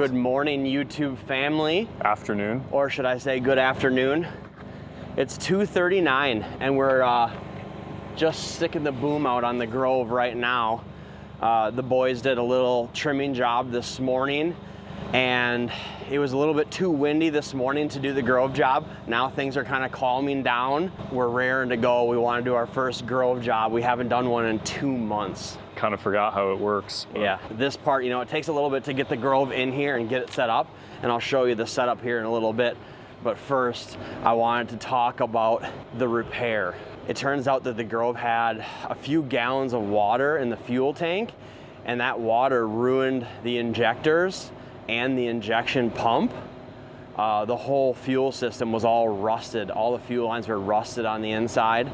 Good morning, YouTube family. Afternoon. Or should I say good afternoon. It's 2:39 and we're just sticking the boom out on the Grove right now. The boys did a little trimming job this morning and it was a little bit too windy this morning to do the Grove job. Now things are kind of calming down. We're raring to go. We want to do our first Grove job. We haven't done one in 2 months. Kind of forgot how it works. But. Yeah, this part, it takes a little bit to get the Grove in here and get it set up, and I'll show you the setup here in a little bit. But first, I wanted to talk about the repair. It turns out that the Grove had a few gallons of water in the fuel tank, and that water ruined the injectors and the injection pump. The whole fuel system was all rusted. All the fuel lines were rusted on the inside,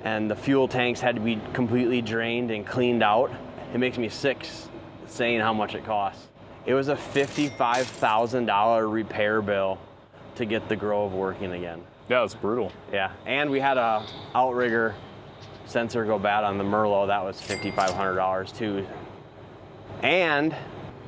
and the fuel tanks had to be completely drained and cleaned out. It makes me sick saying how much it costs. It was a $55,000 repair bill to get the Grove working again. Yeah, it's brutal. Yeah, and we had a outrigger sensor go bad on the Merlot. That was $5,500 too. And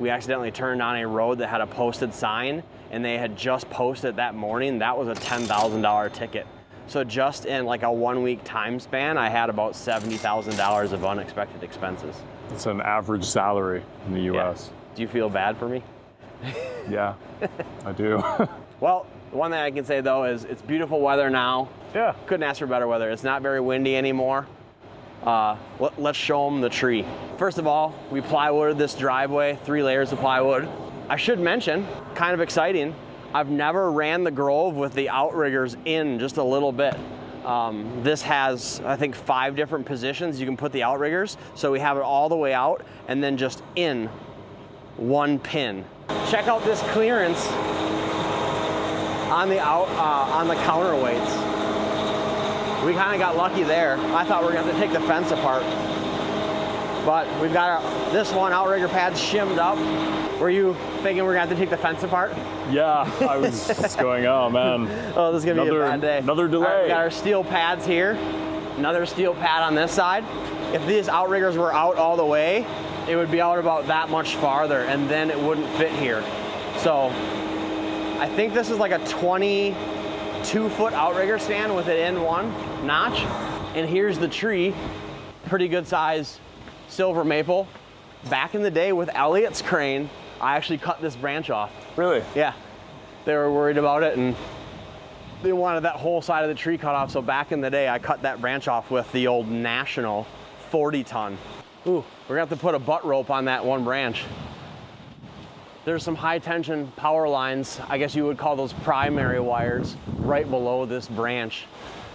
we accidentally turned on a road that had a posted sign, and they had just posted that morning. That was a $10,000 ticket. So just in like a 1 week time span, I had about $70,000 of unexpected expenses. It's an average salary in the US. Yeah. Do you feel bad for me? Yeah, I do. Well, one thing I can say though is it's beautiful weather now. Yeah. Couldn't ask for better weather. It's not very windy anymore. Let's show them the tree. First of all, we plywooded this driveway, 3 layers of plywood. I should mention, kind of exciting, I've never ran the Grove with the outriggers in just a little bit. This has, I think, 5 different positions you can put the outriggers. So we have it all the way out and then just in 1 pin. Check out this clearance on the counterweights. We kind of got lucky there. I thought we were gonna have to take the fence apart. But we've got this one outrigger pad shimmed up. Were you thinking we're gonna have to take the fence apart? Yeah, I was just going, oh man. Oh, this is gonna be a bad day. Another delay. All right, we got our steel pads here. Another steel pad on this side. If these outriggers were out all the way, it would be out about that much farther and then it wouldn't fit here. So I think this is like a 22-foot outrigger stand with it in 1 notch. And here's the tree, pretty good size silver maple. Back in the day with Elliot's crane, I actually cut this branch off. Really? Yeah, they were worried about it and they wanted that whole side of the tree cut off. So back in the day, I cut that branch off with the old National 40-ton. Ooh, we're gonna have to put a butt rope on that one branch. There's some high tension power lines, I guess you would call those primary wires, right below this branch.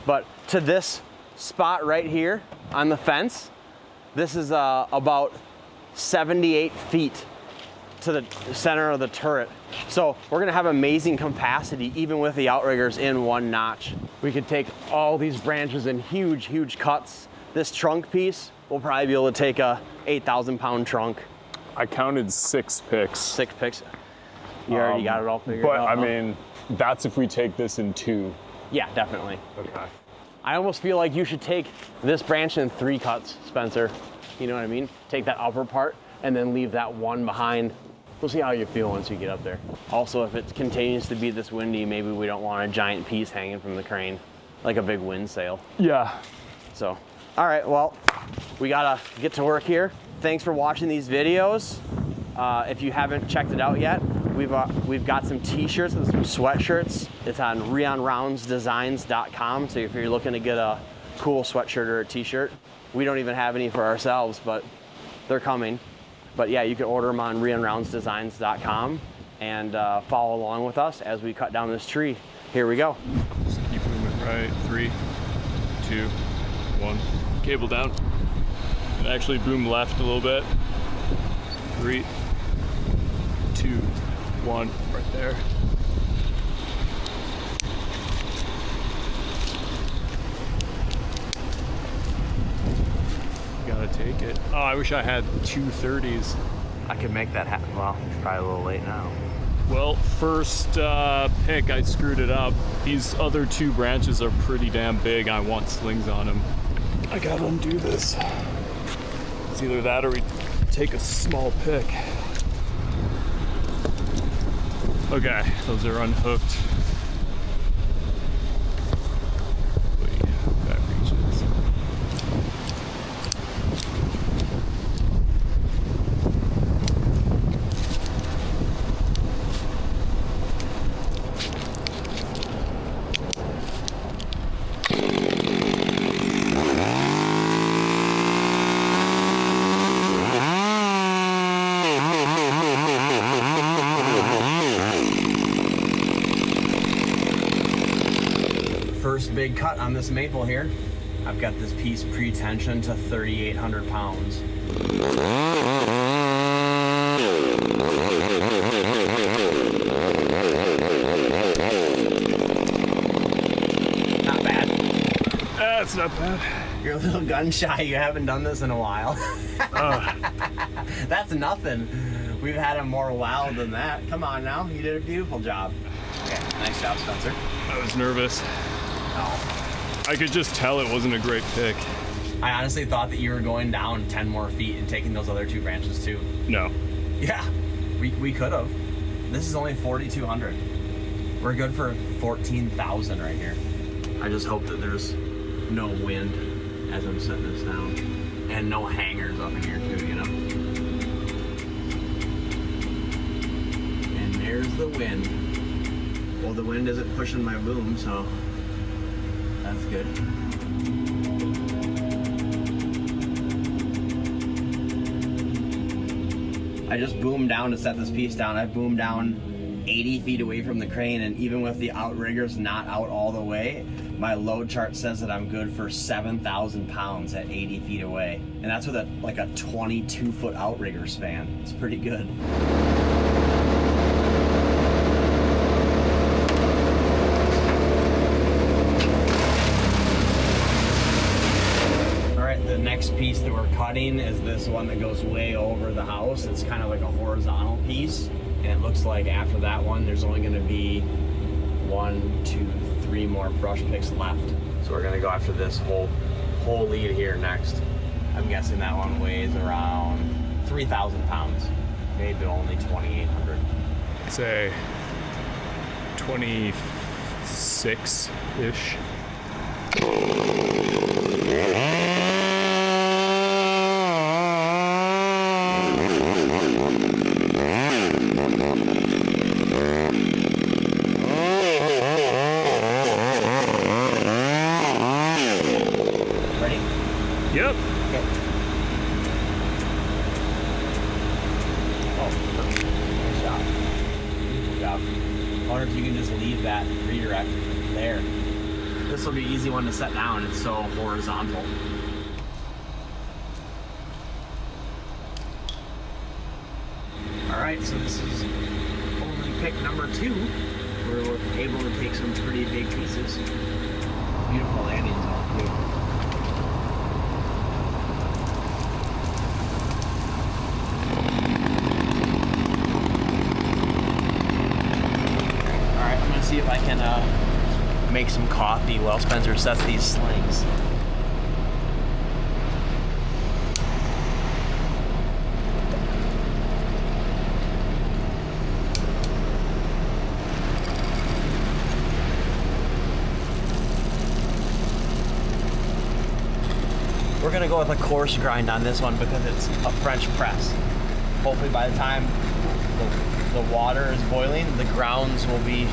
But to this spot right here on the fence, this is about 78 feet to the center of the turret. So we're gonna have amazing capacity even with the outriggers in 1 notch. We could take all these branches in huge, huge cuts. This trunk piece, we'll probably be able to take a 8,000-pound trunk. I counted 6 picks. 6 picks. You already got it all figured but out. I mean, that's if we take this in 2. Yeah, definitely. Okay. I almost feel like you should take this branch in 3 cuts, Spencer. You know what I mean? Take that upper part and then leave that one behind. We'll see how you feel once you get up there. Also, if it continues to be this windy, maybe we don't want a giant piece hanging from the crane, like a big wind sail. Yeah. So, all right, well, we gotta get to work here. Thanks for watching these videos. If you haven't checked it out yet, we've got some t-shirts and some sweatshirts. It's on reonroundsdesigns.com. So if you're looking to get a cool sweatshirt or a t-shirt, we don't even have any for ourselves, but they're coming. But yeah, you can order them on reonroundsdesigns.com and follow along with us as we cut down this tree. Here we go. Just keep moving right. 3, 2, 1. Cable down. And actually boom left a little bit. 3, 2, 1. Right there. Gotta take it. Oh, I wish I had 2 30s. I could make that happen. Well, it's probably a little late now. Well, first pick, I screwed it up. These other 2 branches are pretty damn big. I want slings on them. I gotta undo this. It's either that or we take a small pick. Okay, those are unhooked. Wait, that reaches. First big cut on this maple here. I've got this piece pre-tensioned to 3,800 pounds. Not bad. That's not bad. You're a little gun shy. You haven't done this in a while. That's nothing. We've had a more wild than that. Come on now. You did a beautiful job. Okay, nice job, Spencer. I was nervous. Oh. I could just tell it wasn't a great pick. I honestly thought that you were going down 10 more feet and taking those other two branches too. No. Yeah, we could have. This is only 4,200. We're good for 14,000 right here. I just hope that there's no wind as I'm setting this down. And no hangers up here too, you know? And there's the wind. Well, the wind isn't pushing my boom, so that's good. I just boomed down to set this piece down. I boomed down 80 feet away from the crane, and even with the outriggers not out all the way, my load chart says that I'm good for 7,000 pounds at 80 feet away. And that's with like a 22-foot outrigger span. It's pretty good. The next piece that we're cutting is this one that goes way over the house. It's kind of like a horizontal piece, and it looks like after that one there's only going to be 1, 2, 3 more brush picks left. So we're going to go after this whole lead here next. I'm guessing that one weighs around 3,000 pounds, maybe only 2,800. Say 26-ish. Yep. Okay. Oh, perfect. Nice job. Beautiful job. I wonder if you can just leave that redirect there. This will be an easy one to set down. It's so horizontal. All right, so this is only pick number 2, where we're able to take some pretty big pieces. Beautiful landing zone too. See if I can make some coffee while Spencer sets these slings. We're gonna go with a coarse grind on this one because it's a French press. Hopefully by the time the water is boiling, the grounds will be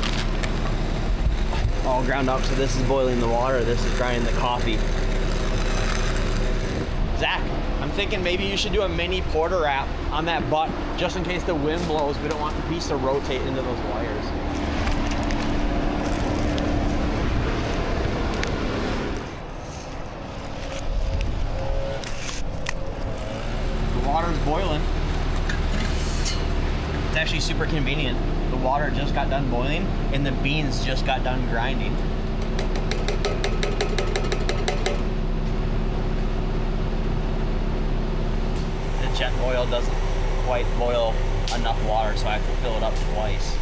all ground up. So this is boiling the water, this is grinding the coffee. Zach, I'm thinking maybe you should do a mini porter wrap on that butt just in case the wind blows. We don't want the piece to rotate into those wires. The water's boiling. It's actually super convenient. The water just got done boiling and the beans just got done grinding. The jet oil doesn't quite boil enough water, so I have to fill it up twice.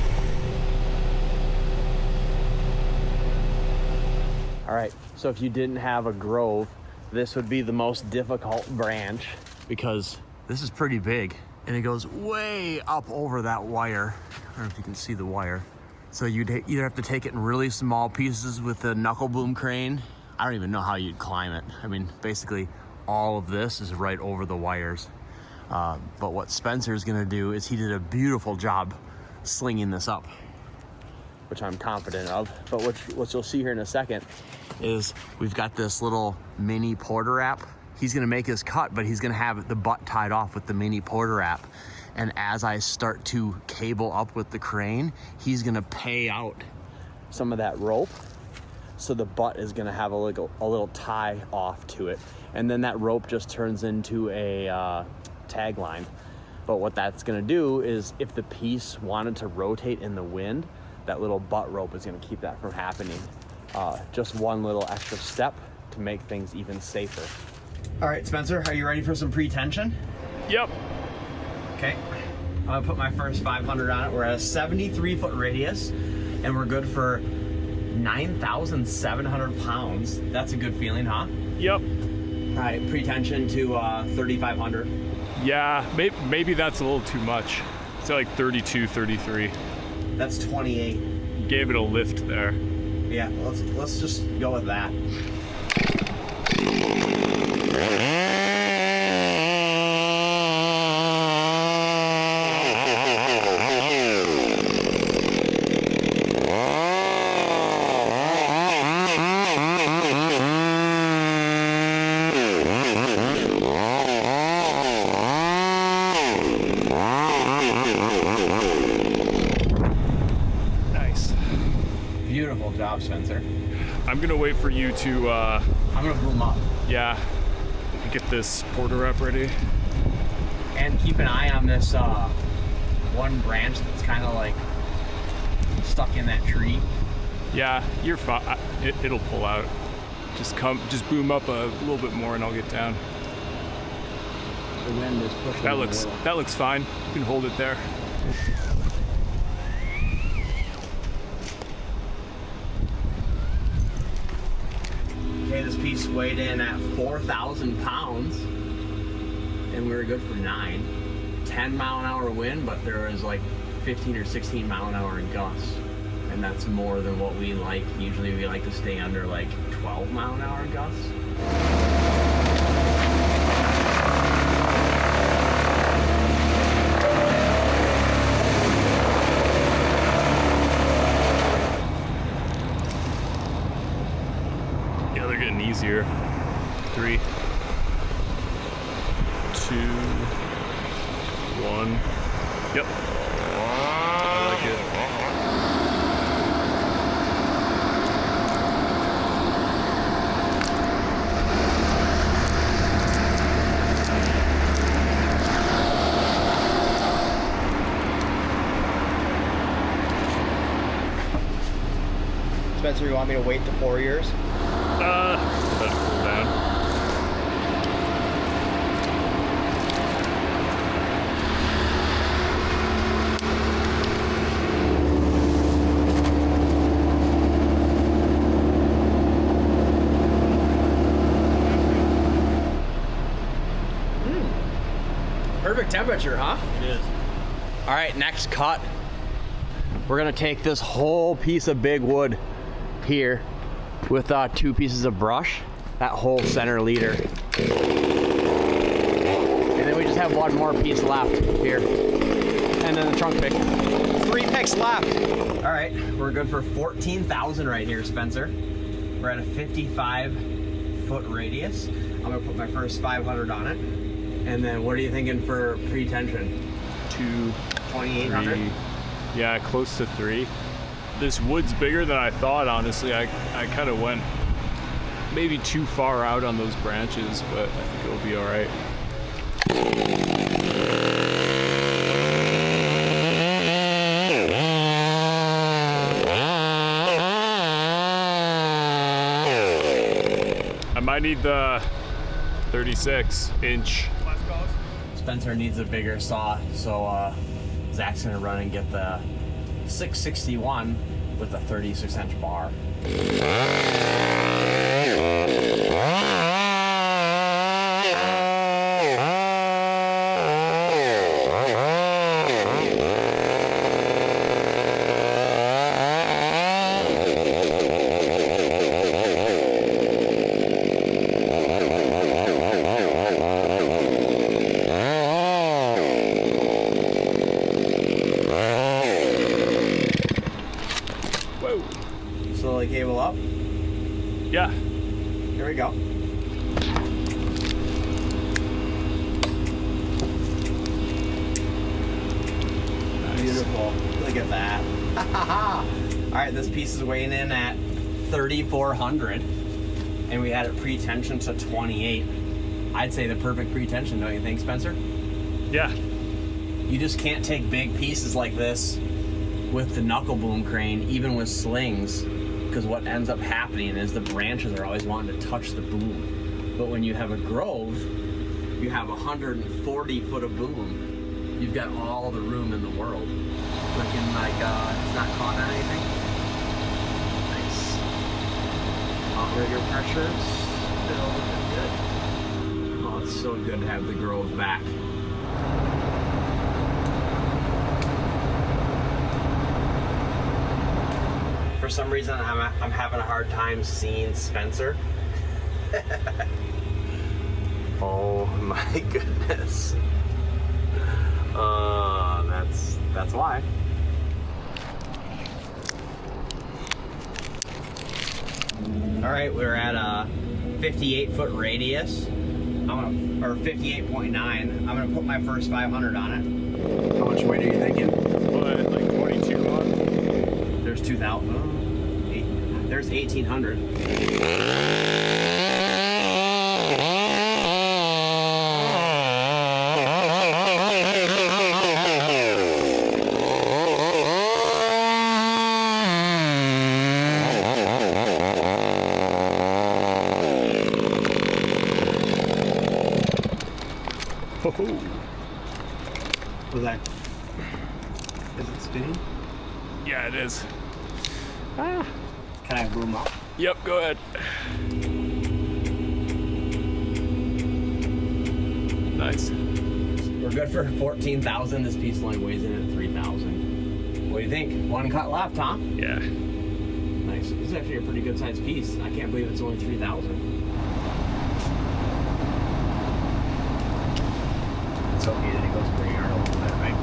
All right, so if you didn't have a grove, this would be the most difficult branch because this is pretty big and it goes way up over that wire. don't know if you can see the wire. So you'd either have to take it in really small pieces with the knuckle boom crane. I don't even know how you'd climb it. I mean, basically all of this is right over the wires. But what Spencer's gonna do is he did a beautiful job slinging this up, which I'm confident of. But what you'll see here in a second is we've got this little mini porter wrap. He's gonna make his cut, but he's gonna have the butt tied off with the mini porter wrap. And as I start to cable up with the crane, he's gonna pay out some of that rope. So the butt is gonna have a little tie off to it. And then that rope just turns into a tag line. But what that's gonna do is if the piece wanted to rotate in the wind, that little butt rope is gonna keep that from happening. Just one little extra step to make things even safer. All right, Spencer, are you ready for some pre-tension? Yep. Okay, I'm gonna put my first 500 on it. We're at a 73-foot radius, and we're good for 9,700 pounds. That's a good feeling, huh? Yep. All right, pre-tension to 3,500. Yeah, maybe that's a little too much. It's like 32, 33. That's 28. Gave it a lift there. Yeah, let's just go with that. Nice. Beautiful job, Spencer. I'm gonna wait for you to, I'm gonna boom up. yeah, get this porter wrap ready. And keep an eye on this one branch that's kind of like stuck in that tree. Yeah, you're fine. It'll pull out. Just boom up a little bit more and I'll get down. The wind is pushing. That looks fine. You can hold it there. Okay, this piece weighed in at 4,000 pounds, and we were good for 9. 10-mile-an-hour wind, but there was like 15 or 16 mile an hour gusts, and that's more than what we like. Usually we like to stay under like 12-mile-an-hour gusts. Yeah, they're getting easier. 3, 2, 1. Yep. I like it. Spencer, you want me to wait to pour yours? Let it cool down. Perfect temperature, huh? It is. All right, next cut. We're gonna take this whole piece of big wood here with 2 pieces of brush, that whole center leader. And then we just have one more piece left here. And then the trunk pick. 3 picks left. All right, we're good for 14,000 right here, Spencer. We're at a 55-foot radius. I'm gonna put my first 500 on it. And then what are you thinking for pre-tension? 2,800? 3. Yeah, close to 3. This wood's bigger than I thought, honestly. I kind of went maybe too far out on those branches, but I think it'll be all right. I might need the 36-inch. Spencer needs a bigger saw, so Zach's gonna run and get the 661 with a 36-inch bar. Yeah. Here we go. Nice. Beautiful. Look at that. All right, this piece is weighing in at 3,400, and we had it pre-tension to 28. I'd say the perfect pre-tension, don't you think, Spencer? Yeah. You just can't take big pieces like this with the knuckle boom crane, even with slings, because what ends up happening is the branches are always wanting to touch the boom. But when you have a grove, you have 140 foot of boom. You've got all the room in the world. Looking like it's not caught on anything. Nice. Outrigger pressure, still looking good. Oh, it's so good to have the grove back. For some reason, I'm having a hard time seeing Spencer. Oh my goodness. That's why. All right, we're at a 58 foot radius. Or 58.9. I'm gonna put my first 500 on it. How much weight are you thinking? Put like 22 on. There's 2,000. There's 1,800. Was that? Is it spinning? Yeah, it is. Ah. Can I boom up? Yep, go ahead. Nice. We're good for 14,000. This piece only weighs in at 3,000. What do you think? One cut left, huh? Yeah. Nice. This is actually a pretty good sized piece. I can't believe it's only 3,000. It's okay that it goes pretty hard a little bit, right?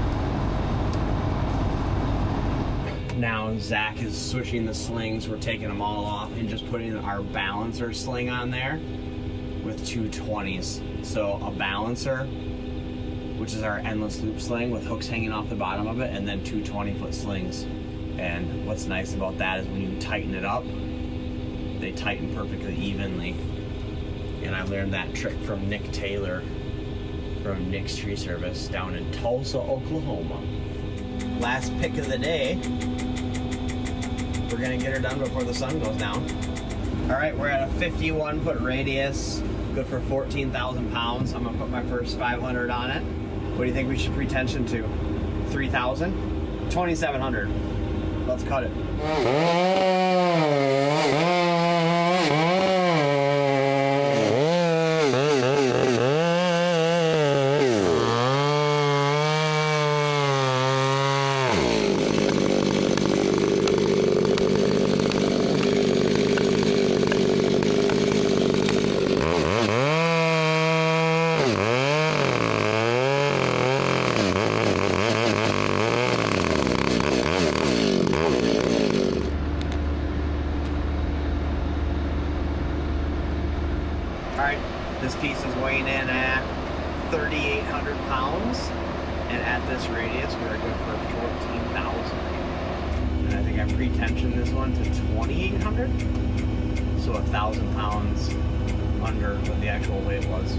Now Zach is switching the slings. We're taking them all off and just putting our balancer sling on there with 220s. So a balancer, which is our endless loop sling with hooks hanging off the bottom of it, and then 2 20-foot slings. And what's nice about that is when you tighten it up, they tighten perfectly evenly. And I learned that trick from Nick Taylor from Nick's Tree Service down in Tulsa, Oklahoma. Last pick of the day. We're gonna get her done before the sun goes down. All right, we're at a 51 foot radius, good for 14,000 pounds. I'm gonna put my first 500 on it. What do you think we should pre-tension to? 3,000? 2,700. Let's cut it. This piece is weighing in at 3,800 pounds, and at this radius, we're good for 14,000. And I think I pre-tensioned this one to 2,800, so 1,000 pounds under what the actual weight was.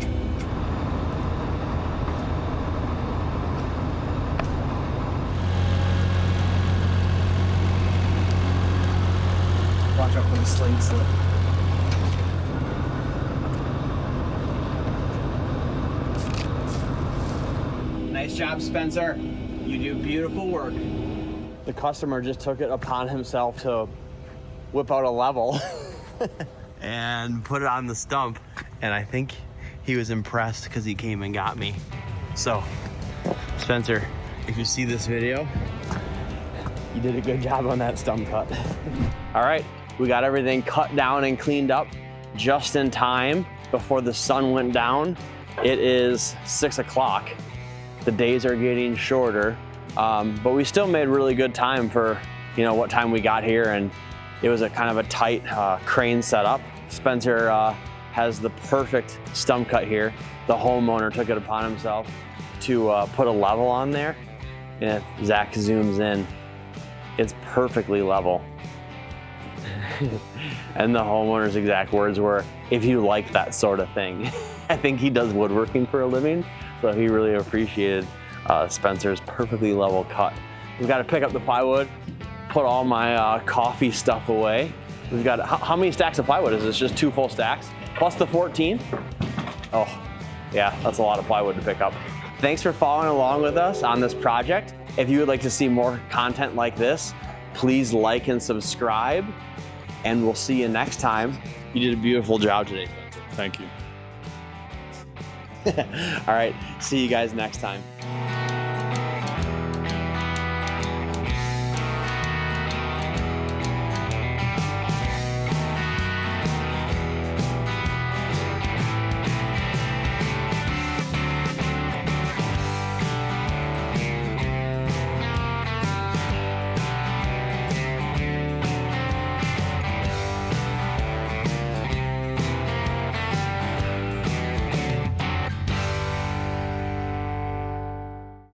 Watch out for the sling slip. Nice job, Spencer. You do beautiful work. The customer just took it upon himself to whip out a level and put it on the stump. And I think he was impressed because he came and got me. So, Spencer, if you see this video, you did a good job on that stump cut. All right, we got everything cut down and cleaned up just in time before the sun went down. It is 6 o'clock. The days are getting shorter, but we still made really good time for, what time we got here, and it was a kind of a tight crane setup. Spencer has the perfect stump cut here. The homeowner took it upon himself to put a level on there. And if Zach zooms in, it's perfectly level. And the homeowner's exact words were, if you like that sort of thing. I think he does woodworking for a living, so he really appreciated Spencer's perfectly level cut. We've got to pick up the plywood, put all my coffee stuff away. We've got, how many stacks of plywood is this? Just 2 full stacks? Plus the 14? Oh, yeah, that's a lot of plywood to pick up. Thanks for following along with us on this project. If you would like to see more content like this, please like and subscribe, and we'll see you next time. You did a beautiful job today, Spencer. Thank you. All right, see you guys next time.